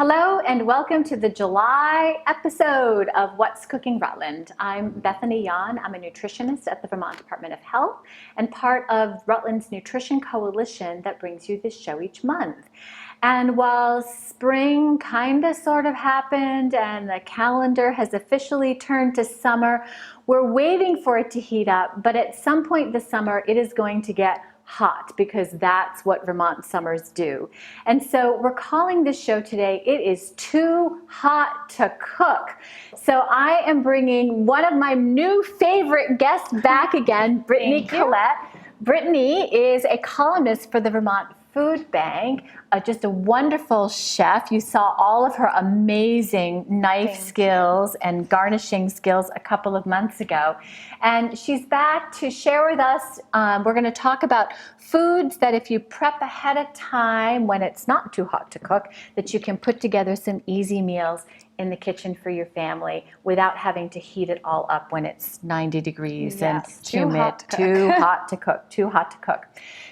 Hello and welcome to the July episode of What's Cooking Rutland. I'm Bethany Yon. I'm a nutritionist at the Vermont Department of Health and part of Rutland's Nutrition Coalition that brings you this show each month. And while spring kind of sort of happened and the calendar has officially turned to summer, we're waiting for it to heat up, but at some point this summer it is going to get hot because that's what Vermont summers do. And so we're calling this show today, It Is Too Hot to Cook. So I am bringing one of my new favorite guests back again, Brittany Collette. Brittany is a columnist for the Vermont Food Bank, just a wonderful chef. You saw all of her amazing knife skills and garnishing skills a couple of months ago. And she's back to share with us, we're going to talk about foods that if you prep ahead of time when it's not too hot to cook, that you can put together some easy meals in the kitchen for your family without having to heat it all up when it's 90 degrees and humid. Too hot to cook.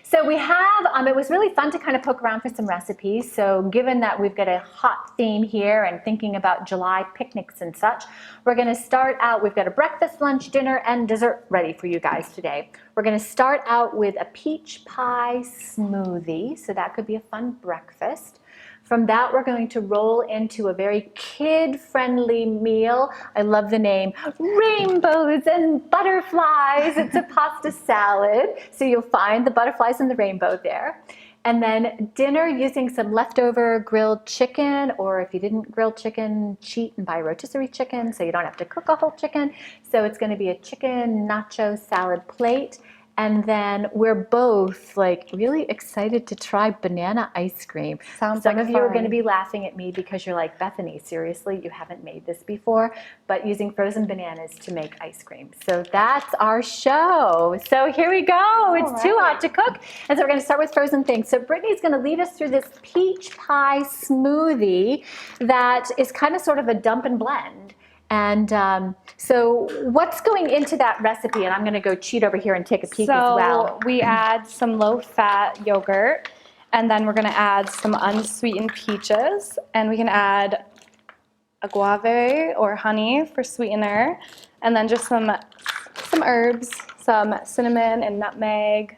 So we have, it was really fun to kind of poke around for some recipes. So given that we've got a hot theme here and thinking about July picnics and such, we're going to start out, we've got a breakfast, lunch, dinner, and dessert ready for you guys today. We're going to start out with a peach pie smoothie. So that could be a fun breakfast. From that, we're going to roll into a very kid-friendly meal. I love the name, Rainbows and Butterflies. It's a pasta salad, so you'll find the butterflies and the rainbow there. And then dinner using some leftover grilled chicken, or if you didn't grill chicken, cheat and buy rotisserie chicken so you don't have to cook a whole chicken. So it's going to be a chicken nacho salad plate. And then we're both like really excited to try banana ice cream. Some of you are going to be laughing at me because you're like, Bethany, seriously, you haven't made this before, but using frozen bananas to make ice cream. So that's our show. So here we go. It's too hot to cook. And so we're going to start with frozen things. So Brittany's going to lead us through this peach pie smoothie that is kind of sort of a dump and blend. And so what's going into that recipe? And I'm going to go cheat over here and take a peek as well. So we add some low-fat yogurt, and then we're going to add some unsweetened peaches, and we can add agave or honey for sweetener, and then just some herbs, some cinnamon and nutmeg.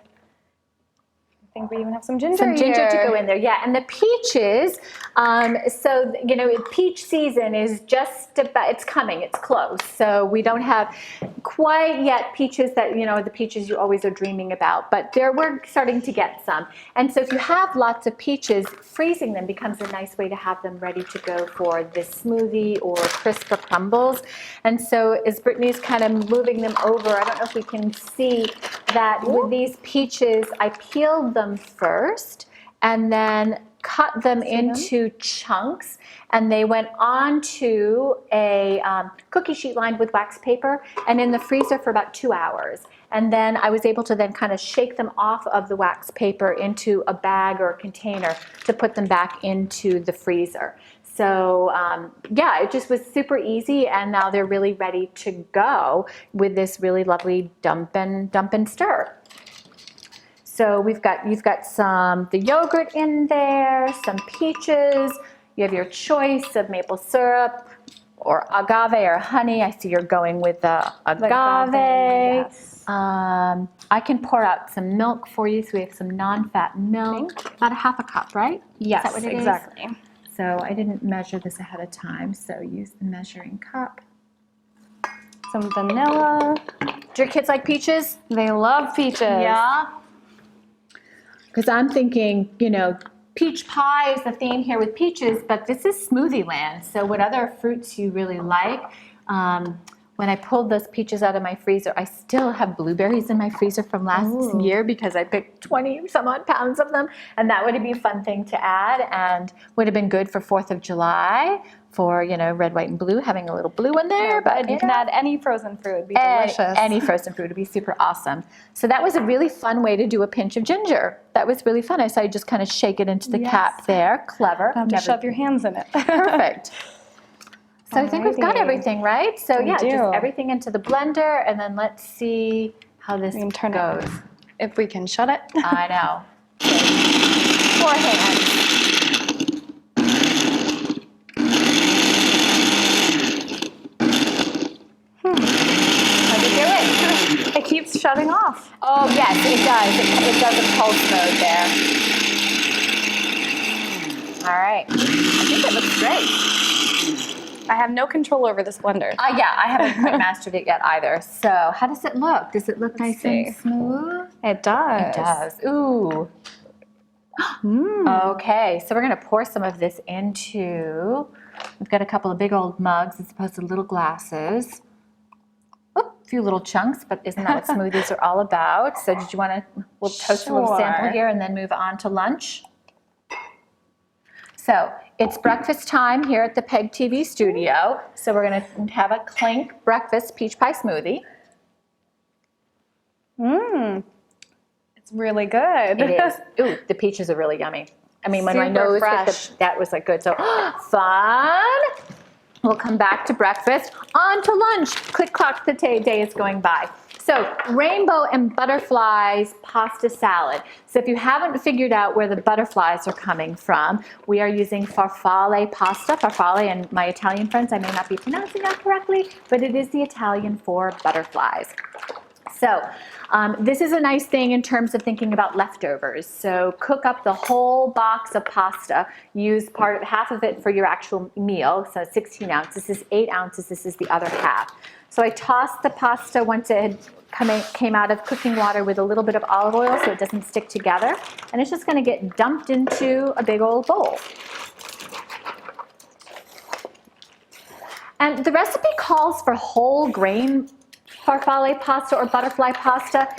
I think we even have some ginger to go in there, yeah. And the peaches, so, you know, peach season is just about, it's coming, it's close. So we don't have quite yet peaches that, you know, the peaches you always are dreaming about, but we're starting to get some. And so if you have lots of peaches, freezing them becomes a nice way to have them ready to go for this smoothie or crisp or crumbles. And so as Brittany's kind of moving them over, I don't know if we can see that with these peaches, I peeled them first and then cut them into chunks, and they went onto a cookie sheet lined with wax paper and in the freezer for about 2 hours. And then I was able to then kind of shake them off of the wax paper into a bag or a container to put them back into the freezer. So yeah, it just was super easy, and now they're really ready to go with this really lovely dump and stir. So you've got the yogurt in there, some peaches. You have your choice of maple syrup or agave or honey. I see you're going with the agave. Yes. I can pour out some milk for you. So we have some non-fat milk, about a half a cup, right? Yes, is that what it exactly. Is? So I didn't measure this ahead of time, so use the measuring cup. Some vanilla. Do your kids like peaches? They love peaches. Yeah. Because I'm thinking, you know, peach pie is the theme here with peaches, but this is smoothie land. So what other fruits you really like? When I pulled those peaches out of my freezer, I still have blueberries in my freezer from last year because I picked 20 some odd pounds of them. And that would be a fun thing to add and would have been good for 4th of July for, you know, red, white, and blue, having a little blue in there. But you can add any frozen fruit. It would be delicious. Any frozen fruit would be super awesome. So that was a really fun way to do a pinch of ginger. That was really fun. I saw you just kind of shake it into the cap there. Clever. Have to shove your hands in it. Perfect. So I think we've got everything, right? So We do. just everything into the blender, and then let's see how this goes. If we can shut it. I know. 4 hands. shutting off. Oh, yes, it does. It does a pulse mode there. All right. I think it looks great. I have no control over this blender. Yeah, I haven't quite mastered it yet either. So how does it look? Does it look nice and smooth? It does. It does. Ooh. Okay, so we're going to pour some of this into, we've got a couple of big old mugs as opposed to little glasses. A few little chunks, but isn't that what smoothies are all about? So did you want to, we'll toast a little sample here and then move on to lunch. So it's breakfast time here at the PEG TV studio. So we're going to have a Clink breakfast peach pie smoothie. It's really good. It is. Ooh, the peaches are really yummy. I mean, when my nose hit that was like good. So fun. We'll come back to breakfast. On to lunch. Click clock, the day is going by. So rainbow and butterflies pasta salad. So if you haven't figured out where the butterflies are coming from, we are using farfalle pasta. Farfalle, and my Italian friends, I may not be pronouncing that correctly, but it is the Italian for butterflies. So this is a nice thing in terms of thinking about leftovers. So cook up the whole box of pasta. Use half of it for your actual meal. So 16 ounces. This is 8 ounces. This is the other half. So I tossed the pasta once it had came out of cooking water with a little bit of olive oil so it doesn't stick together. And it's just going to get dumped into a big old bowl. And the recipe calls for whole grain farfalle pasta or butterfly pasta.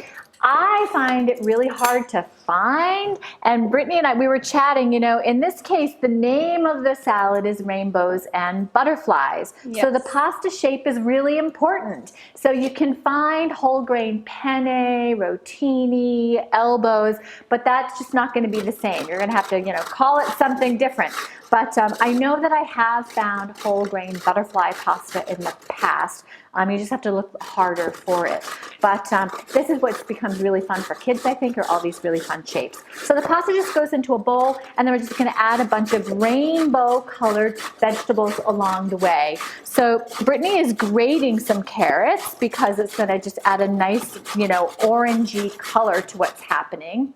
I find it really hard to find, and Brittany and I, we were chatting, you know, in this case, the name of the salad is rainbows and butterflies. Yes. So the pasta shape is really important. So you can find whole grain penne, rotini, elbows, but that's just not going to be the same. You're going to have to, you know, call it something different. But I know that I have found whole grain butterfly pasta in the past. You just have to look harder for it. But this is what becomes really fun for kids, I think, are all these really fun shapes. So the pasta just goes into a bowl, and then we're just going to add a bunch of rainbow-colored vegetables along the way. So Brittany is grating some carrots because it's going to just add a nice, you know, orangey color to what's happening.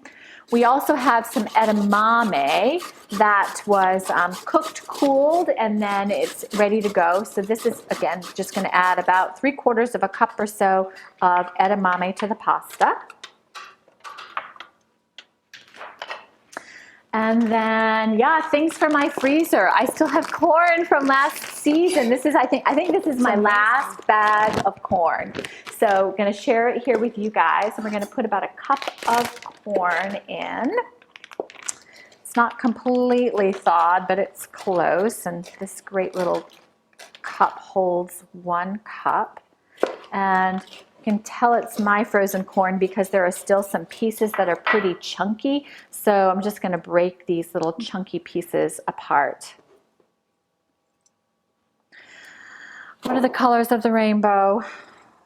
We also have some edamame that was cooked, cooled, and then it's ready to go. So this is, again, just going to add about 3/4 of a cup or so of edamame to the pasta. And then, yeah, things for my freezer. I still have corn from last season. This is, I think this is my last bag of corn. So I'm going to share it here with you guys. And we're going to put about a cup of corn in. It's not completely thawed, but it's close. And this great little cup holds 1 cup. And you can tell it's my frozen corn because there are still some pieces that are pretty chunky. So I'm just going to break these little chunky pieces apart. What are the colors of the rainbow?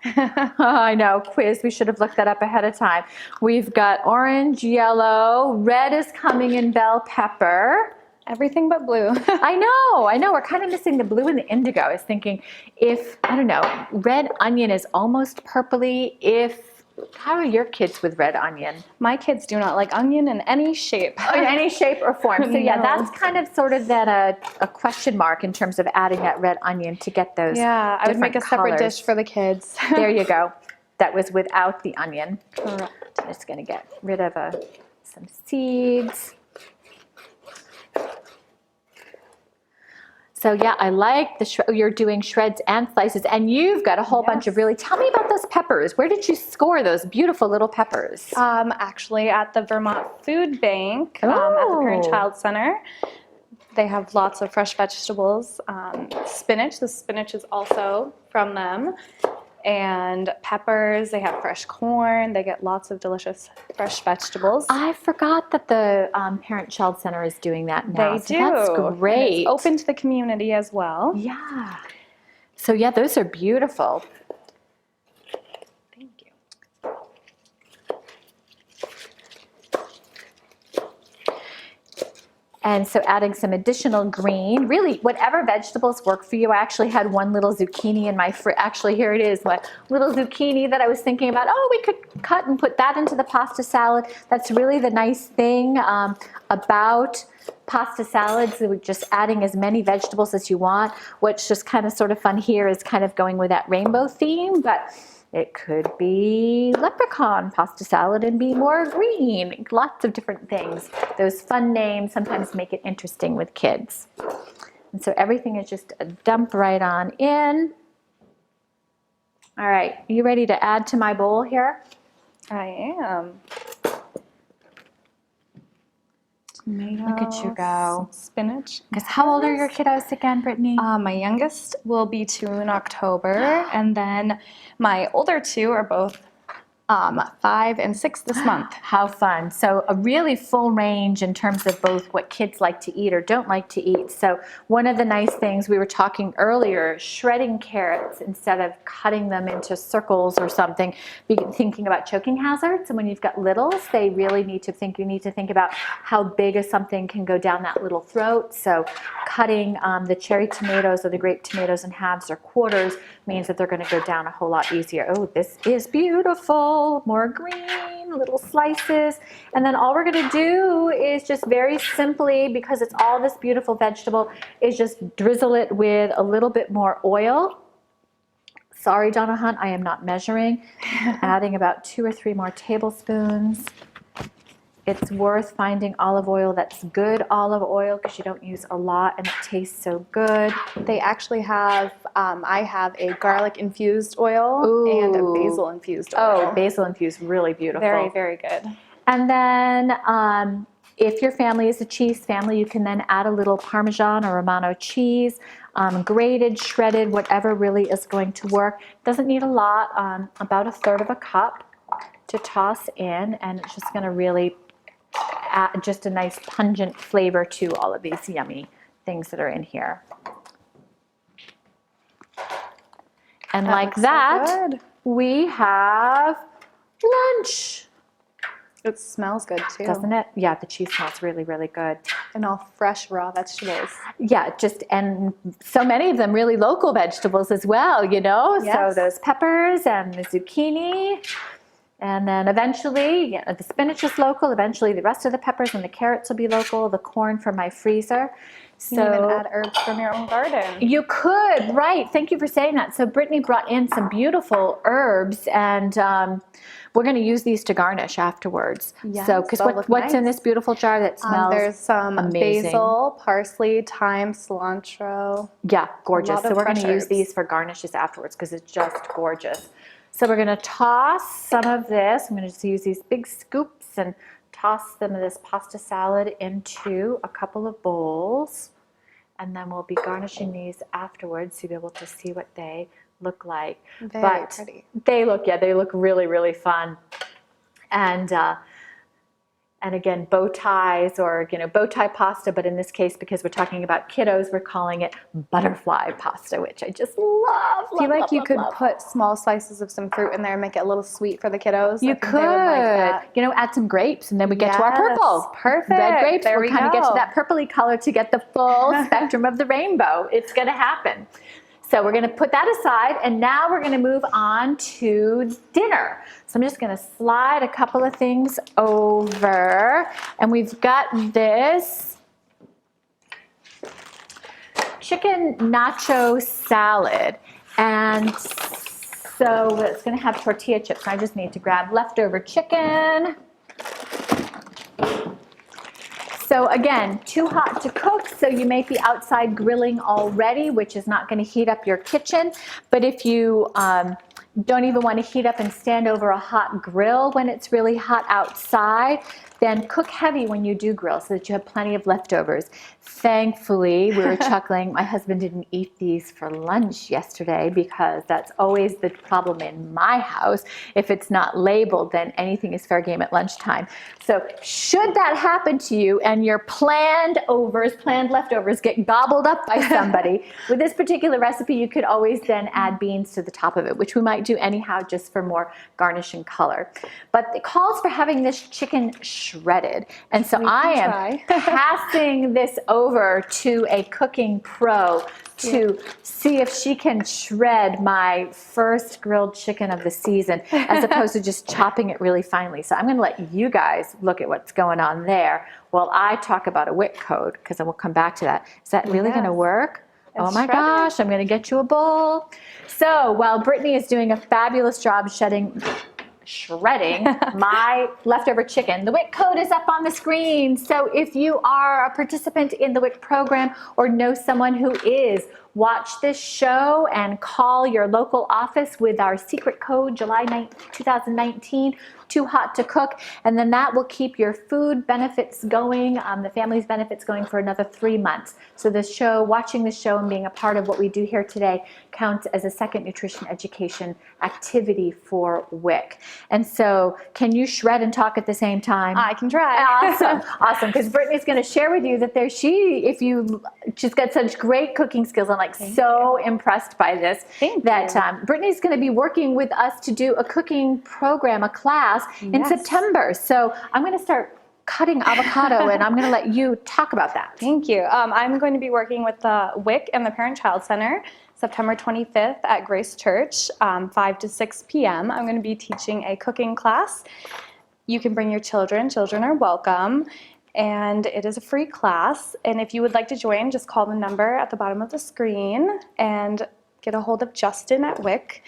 I know, quiz. We should have looked that up ahead of time. We've got orange, yellow, red is coming in bell pepper. Everything but blue. I know. We're kind of missing the blue and the indigo. I was thinking if, I don't know, red onion is almost purpley. How are your kids with red onion? My kids do not like onion in any shape. Oh, in any shape or form. So yeah, No. that's kind of sort of that a question mark in terms of adding that red onion to get those. Yeah, I would make a separate colors. dish for the kids. There you go. That was without the onion. Correct. I'm just going to get rid of some seeds. So yeah, I like you're doing shreds and slices, and you've got a whole bunch of really, tell me about those peppers. Where did you score those beautiful little peppers? Actually at the Vermont Food Bank at the Parent-Child Center. They have lots of fresh vegetables. Spinach, the spinach is also from them. And peppers, they have fresh corn, they get lots of delicious fresh vegetables. I forgot that the Parent-Child Center is doing that now. They do. That's great. And it's open to the community as well. Yeah. So yeah, those are beautiful. Thank you. And so adding some additional green, really whatever vegetables work for you. I actually had one little zucchini in my fridge. Actually, here it is, my little zucchini that I was thinking about. Oh, we could cut and put that into the pasta salad. That's really the nice thing about pasta salads, just adding as many vegetables as you want. What's just kind of sort of fun here is kind of going with that rainbow theme, but it could be leprechaun pasta salad and be more green. Lots of different things. Those fun names sometimes make it interesting with kids. And so everything is just a dump right on in. All right, are you ready to add to my bowl here? I am. Tomatoes, Look at you go. Spinach. Because how old are your kiddos again, Brittany? My youngest will be 2 in October, and then my older 2 are both 5 and 6 this month. How fun. So a really full range in terms of both what kids like to eat or don't like to eat. So one of the nice things we were talking earlier, shredding carrots instead of cutting them into circles or something, thinking about choking hazards. And when you've got littles, they really need to think, you need to think about how big of something can go down that little throat. So cutting the cherry tomatoes or the grape tomatoes in halves or quarters means that they're going to go down a whole lot easier. Oh, this is beautiful. More green, little slices. And then all we're going to do is just very simply, because it's all this beautiful vegetable, is just drizzle it with a little bit more oil. Sorry, Donna Hunt, I am not measuring. Adding about 2 or 3 more tablespoons. It's worth finding olive oil that's good olive oil because you don't use a lot and it tastes so good. They actually have, I have a garlic infused oil and a basil infused oil. Oh, basil infused, really beautiful. Very, very good. And then if your family is a cheese family, you can then add a little Parmesan or Romano cheese, grated, shredded, whatever really is going to work. Doesn't need a lot, about 1/3 cup to toss in, and it's just going to really add just a nice pungent flavor to all of these yummy things that are in here. And like that, we have lunch. It smells good too. Doesn't it? Yeah, the cheese smells really, really good. And all fresh raw vegetables. Yeah, and so many of them really local vegetables as well, you know? Yes. So those peppers and the zucchini. And then eventually, the spinach is local. Eventually, the rest of the peppers and the carrots will be local. The corn from my freezer. You can even add herbs from your own garden. You could, right. Thank you for saying that. So Brittany brought in some beautiful herbs, and we're going to use these to garnish afterwards. Yes, so, because what's in this beautiful jar that smells there's some amazing? Basil, parsley, thyme, cilantro. Yeah, gorgeous. So we're going to use herbs. these for garnishes afterwards because it's just gorgeous. So we're going to toss some of this. I'm going to just use these big scoops and toss some of this pasta salad into a couple of bowls. And then we'll be garnishing these afterwards so you'll be able to see what they look like. Very pretty. They look really, really fun. And again, bow ties or, bow tie pasta, but in this case, because we're talking about kiddos, we're calling it butterfly pasta, which I just love. I feel like you could put small slices of some fruit in there and make it a little sweet for the kiddos. You could, add some grapes, and then we get to our purple. Perfect. Red grapes, there we'll kind of get to that purpley color to get the full spectrum of the rainbow. It's going to happen. So we're going to put that aside, and now we're going to move on to dinner. So I'm just going to slide a couple of things over, and we've got this chicken nacho salad. And so it's going to have tortilla chips. I just need to grab leftover chicken. So again, too hot to cook, so you may be outside grilling already, which is not going to heat up your kitchen. But if you don't even want to heat up and stand over a hot grill when it's really hot outside, then cook heavy when you do grill so that you have plenty of leftovers. Thankfully, we were chuckling. My husband didn't eat these for lunch yesterday because that's always the problem in my house. If it's not labeled, then anything is fair game at lunchtime. So should that happen to you and your planned leftovers get gobbled up by somebody, with this particular recipe, you could always then add beans to the top of it, which we might do anyhow just for more garnish and color. But it calls for having this chicken shredded. And so We I can am try. passing this over to a cooking pro to see if she can shred my first grilled chicken of the season, as opposed to just chopping it really finely. So I'm going to let you guys look at what's going on there while I talk about a WIC code, because I will come back to that. Is that really going to work? Oh my gosh, I'm going to get you a bowl. So while Brittany is doing a fabulous job shredding my leftover chicken, the WIC code is up on the screen. So if you are a participant in the WIC program or know someone who is, watch this show and call your local office with our secret code, July 9th, 2019, Too Hot to Cook, and then that will keep your food benefits going, the family's benefits going for another 3 months. So this show, watching this show and being a part of what we do here today counts as a second nutrition education activity for WIC. And so can you shred and talk at the same time? I can try. Awesome, awesome, because Brittany's going to share with you that she's got such great cooking skills. I'm like so impressed by this. Brittany's going to be working with us to do a cooking program, a class in September. So I'm going to start cutting avocado and I'm going to let you talk about that. Thank you. I'm going to be working with the WIC and the Parent Child Center September 25th at Grace Church, 5 to 6 p.m. I'm going to be teaching a cooking class. You can bring your children. Children are welcome. And it is a free class. And if you would like to join, just call the number at the bottom of the screen and get a hold of Justin at WIC.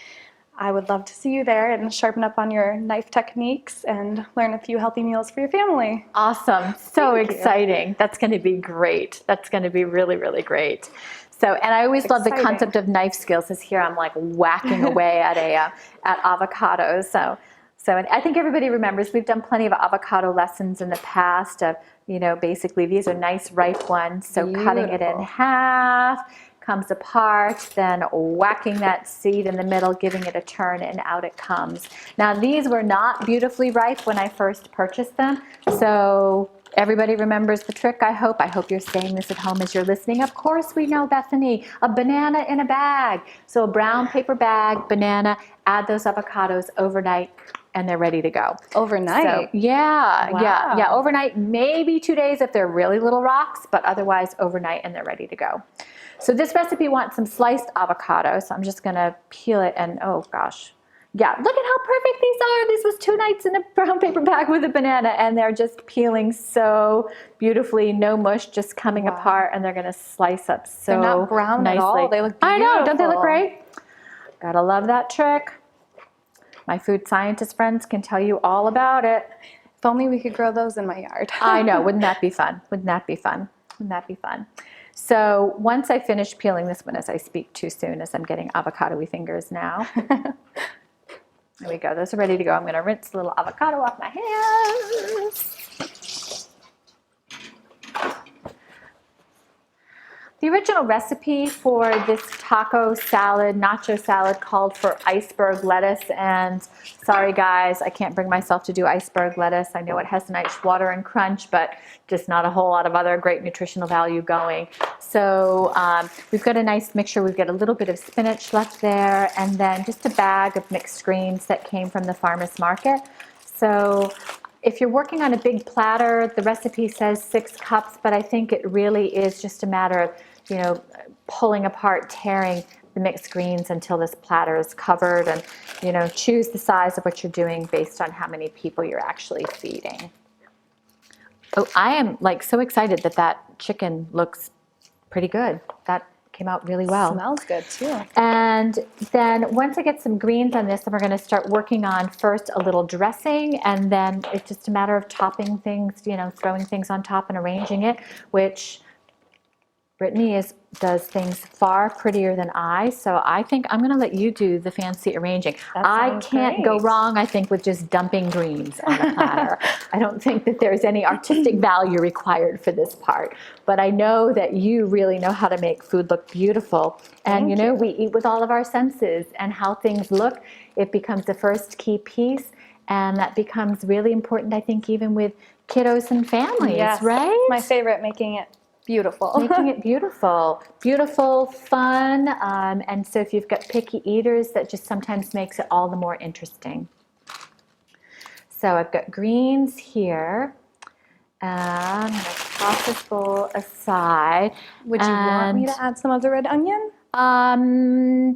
I would love to see you there and sharpen up on your knife techniques and learn a few healthy meals for your family. Awesome. So exciting. That's going to be great. That's going to be really, really great. So, and I always love the concept of knife skills, as here I'm like whacking away at avocados. So and I think everybody remembers we've done plenty of avocado lessons in the past of, basically these are nice ripe ones. So cutting it in half, comes apart, then whacking that seed in the middle, giving it a turn, and out it comes. Now these were not beautifully ripe when I first purchased them. So everybody remembers the trick, I hope. I hope you're saying this at home as you're listening. Of course we know, Bethany, a banana in a bag. So a brown paper bag, banana, add those avocados overnight, and they're ready to go. Overnight? So, yeah, overnight, maybe 2 days if they're really little rocks, but otherwise overnight and they're ready to go. So this recipe wants some sliced avocado, so I'm just gonna peel it and, oh gosh. Yeah, look at how perfect these are. This was 2 nights in a brown paper bag with a banana, and they're just peeling so beautifully, no mush, just coming apart, and they're gonna slice up so nicely. They're not brown at all. They look beautiful. I know, don't they look great? Gotta love that trick. My food scientist friends can tell you all about it. If only we could grow those in my yard. I know, wouldn't that be fun? Wouldn't that be fun? Wouldn't that be fun? So once I finish peeling this one, as I speak too soon, as I'm getting avocado-y fingers now. There we go, those are ready to go. I'm gonna rinse a little avocado off my hands. The original recipe for this taco salad, nacho salad, called for iceberg lettuce, and sorry guys, I can't bring myself to do iceberg lettuce. I know it has nice water and crunch, but just not a whole lot of other great nutritional value going. So we've got a nice mixture. We've got a little bit of spinach left there, and then just a bag of mixed greens that came from the farmer's market. So if you're working on a big platter, the recipe says 6 cups, but I think it really is just a matter of, pulling apart, tearing the mixed greens until this platter is covered, and, choose the size of what you're doing based on how many people you're actually feeding. Oh, I am so excited that chicken looks pretty good. That came out really well. Smells good too. And then once I get some greens on this, then we're going to start working on first a little dressing, and then it's just a matter of topping things, throwing things on top and arranging it, which Brittany does things far prettier than I, so I think I'm going to let you do the fancy arranging. I can't go wrong, I think, with just dumping greens on a platter. I don't think that there's any artistic value required for this part, but I know that you really know how to make food look beautiful. And we eat with all of our senses, and how things look, it becomes the first key piece, and that becomes really important, I think, even with kiddos and families, right? It's my favorite, making it beautiful. Making it beautiful, fun, and so if you've got picky eaters, that just sometimes makes it all the more interesting. So I've got greens here, And I'm going to toss this bowl aside. Would you want me to add some of the red onion?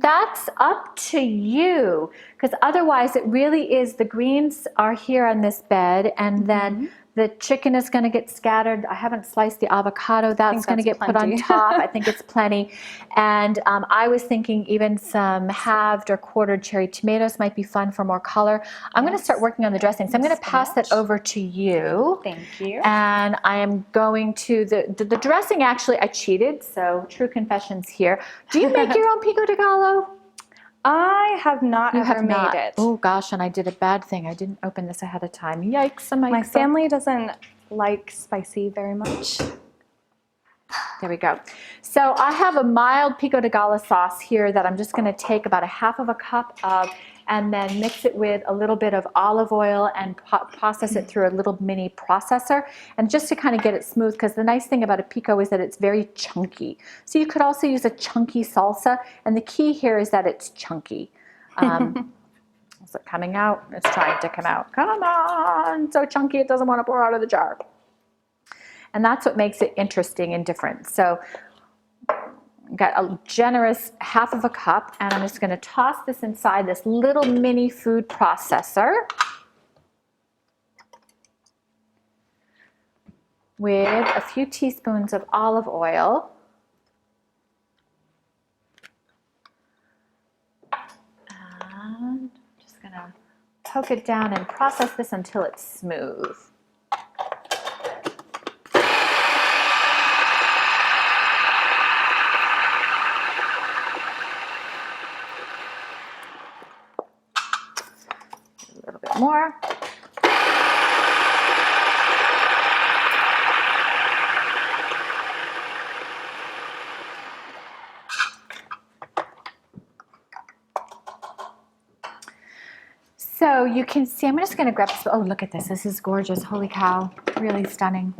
That's up to you, because otherwise it really is, the greens are here on this bed, and then the chicken is going to get scattered. I haven't sliced the avocado. That's going to get put on top. I think it's plenty. And I was thinking even some halved or quartered cherry tomatoes might be fun for more color. I'm going to start working on the dressing. So I'm going to pass that over to you. Thank you. And I am going to, the dressing, actually, I cheated. So true confessions here. Do you make your own pico de gallo? I have not ever made it. Oh gosh, and I did a bad thing. I didn't open this ahead of time. Yikes. My family doesn't like spicy very much. There we go. So I have a mild pico de gallo sauce here that I'm just going to take about 1/2 of a cup of, and then mix it with a little bit of olive oil and process it through a little mini processor, and just to kind of get it smooth, because the nice thing about a pico is that it's very chunky. So you could also use a chunky salsa, and the key here is that it's chunky. Is it coming out? It's trying to come out. Come on, so chunky it doesn't want to pour out of the jar. And that's what makes it interesting and different. So got a generous 1/2 of a cup, and I'm just going to toss this inside this little mini food processor with a few teaspoons of olive oil. And I'm just going to poke it down and process this until it's smooth. More. So you can see, I'm just going to grab this. Oh, look at this. This is gorgeous. Holy cow. Really stunning.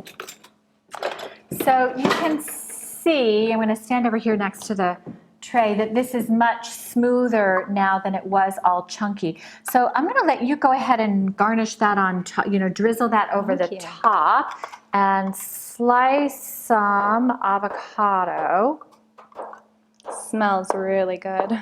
So you can see, I'm going to stand over here next to the tray, that this is much smoother now than it was all chunky. So I'm going to let you go ahead and garnish that on top, drizzle that over the top, and slice some avocado. Smells really good.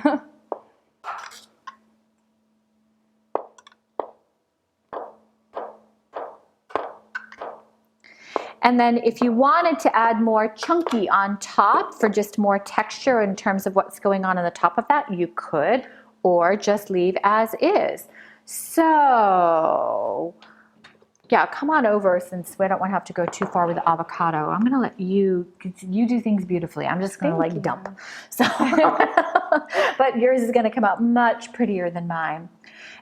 And then if you wanted to add more chunky on top for just more texture in terms of what's going on the top of that, you could, or just leave as is. So yeah, come on over, since we don't want to have to go too far with the avocado. I'm going to let you do things beautifully. I'm just going to dump. So, but yours is going to come out much prettier than mine.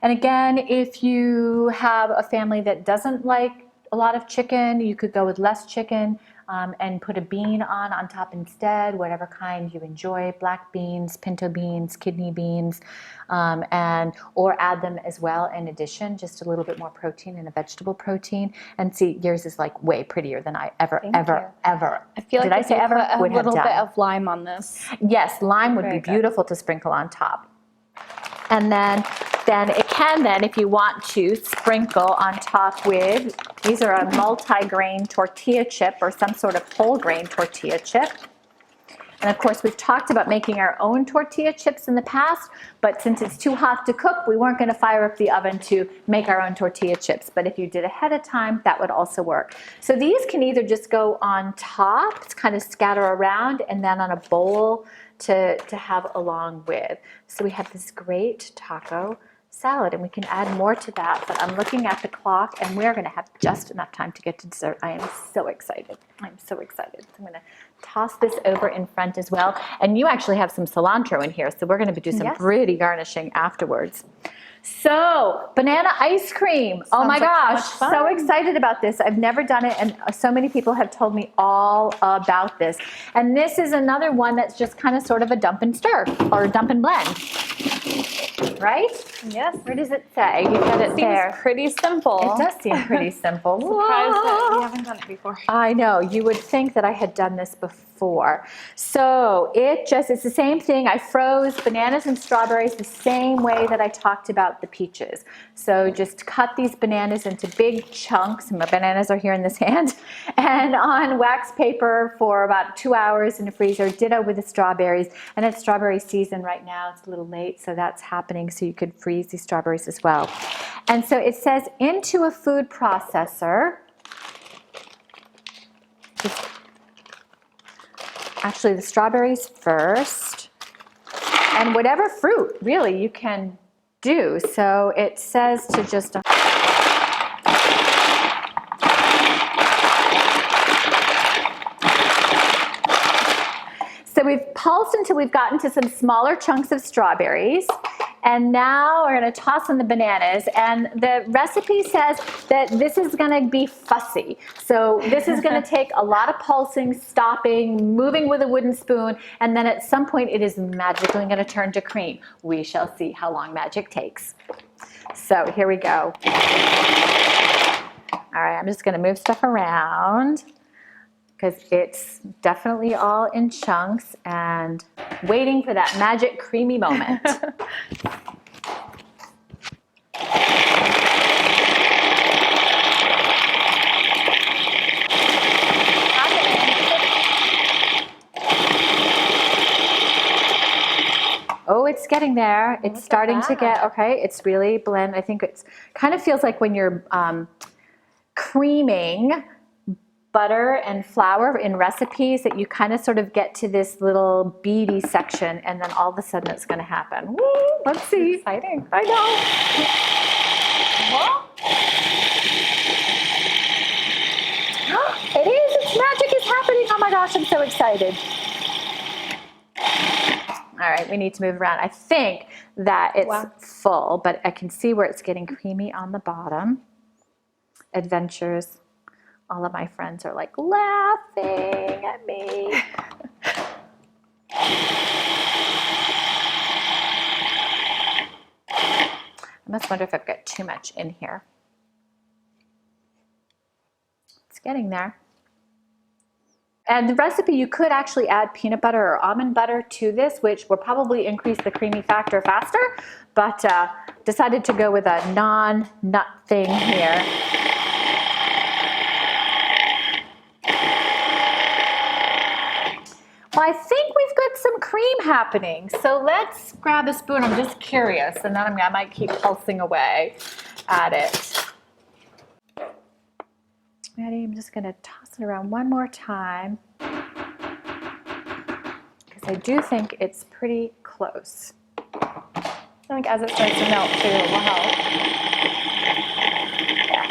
And again, if you have a family that doesn't like a lot of chicken, you could go with less chicken and put a bean on top instead, whatever kind you enjoy, black beans, pinto beans, kidney beans, or add them as well in addition, just a little bit more protein and a vegetable protein. And see, yours is like way prettier than I ever. I feel like Did I say ever? A little bit of lime on this. Yes, lime would be beautiful to sprinkle on top. And then it can, if you want to, sprinkle on top with, these are a multi-grain tortilla chip or some sort of whole grain tortilla chip. And of course, we've talked about making our own tortilla chips in the past, but since it's too hot to cook, we weren't going to fire up the oven to make our own tortilla chips. But if you did ahead of time, that would also work. So these can either just go on top, kind of scatter around, and then on a bowl to have along with. So we have this great taco salad, and we can add more to that, but I'm looking at the clock, and we're going to have just enough time to get to dessert. I am so excited. I'm so excited. So I'm going to toss this over in front as well. And you actually have some cilantro in here, so we're going to do some pretty garnishing afterwards. So, banana ice cream. Oh my gosh, so excited about this. I've never done it, and so many people have told me all about this. And this is another one that's just kind of sort of a dump and stir, or a dump and blend. Right? Yes. Where does it say? You got it there. Seems pretty simple. It does seem pretty simple. Surprised that we haven't done it before. I know. You would think that I had done this before. before. So it's the same thing. I froze bananas and strawberries the same way that I talked about the peaches. So just cut these bananas into big chunks. My bananas are here in this hand. And on wax paper for about 2 hours in the freezer. Ditto with the strawberries. And it's strawberry season right now. It's a little late, so that's happening. So you could freeze these strawberries as well. And so it says into a food processor. Actually, the strawberries first, and whatever fruit really you can do. So it says to just so we've pulsed until we've gotten to some smaller chunks of strawberries. And now we're going to toss in the bananas. And the recipe says that this is going to be fussy. So this is going to take a lot of pulsing, stopping, moving with a wooden spoon. And then at some point it is magically going to turn to cream. We shall see how long magic takes. So here we go. All right, I'm just going to move stuff around because it's definitely all in chunks and waiting for that magic creamy moment. Oh, it's getting there. It's starting to get, okay, it's really blend. I think it's kind of feels like when you're creaming butter and flour in recipes that you kind of sort of get to this little beady section and then all of a sudden it's going to happen. Woo, let's see. Exciting. I know. It is. It's magic is happening. Oh my gosh, I'm so excited. All right, we need to move around. I think that it's full, but I can see where it's getting creamy on the bottom. Adventures. All of my friends are like laughing at me. I must wonder if I've got too much in here. It's getting there. And the recipe, you could actually add peanut butter or almond butter to this, which will probably increase the creamy factor faster, but decided to go with a non-nut thing here. Well, I think we've got some cream happening. So let's grab a spoon. I'm just curious, and then I might keep pulsing away at it. Ready? I'm just going to toss it around one more time because I do think it's pretty close. I think as it starts to melt too, it will help. Yeah.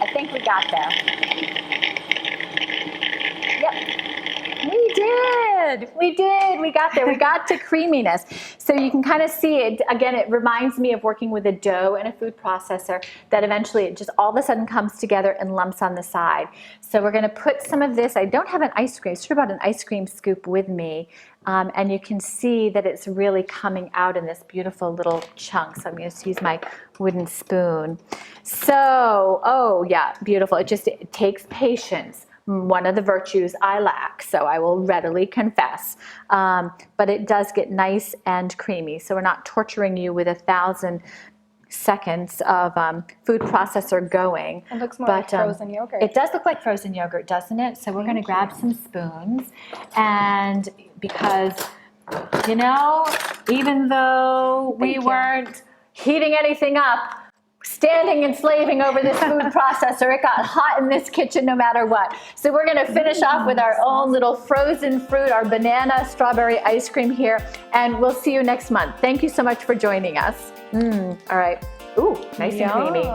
I think we got there. We did. We got there. We got to creaminess. So you can kind of see it. Again, it reminds me of working with a dough and a food processor that eventually it just all of a sudden comes together and lumps on the side. So we're going to put some of this. I don't have an ice cream. I should have brought an ice cream scoop with me. And you can see that it's really coming out in this beautiful little chunk. So I'm going to use my wooden spoon. So, oh yeah, beautiful. It takes patience. One of the virtues I lack, so I will readily confess. But it does get nice and creamy, so we're not torturing you with 1,000 seconds of food processor going. It looks more like frozen yogurt. It does look like frozen yogurt, doesn't it? So we're going to grab some spoons, and because, you know, even though we weren't heating anything up, standing and slaving over this food processor, it got hot in this kitchen no matter what. So we're going to finish off with our own little frozen fruit, our banana strawberry ice cream here, and we'll see you next month. Thank you so much for joining us. All right. Ooh, nice and creamy.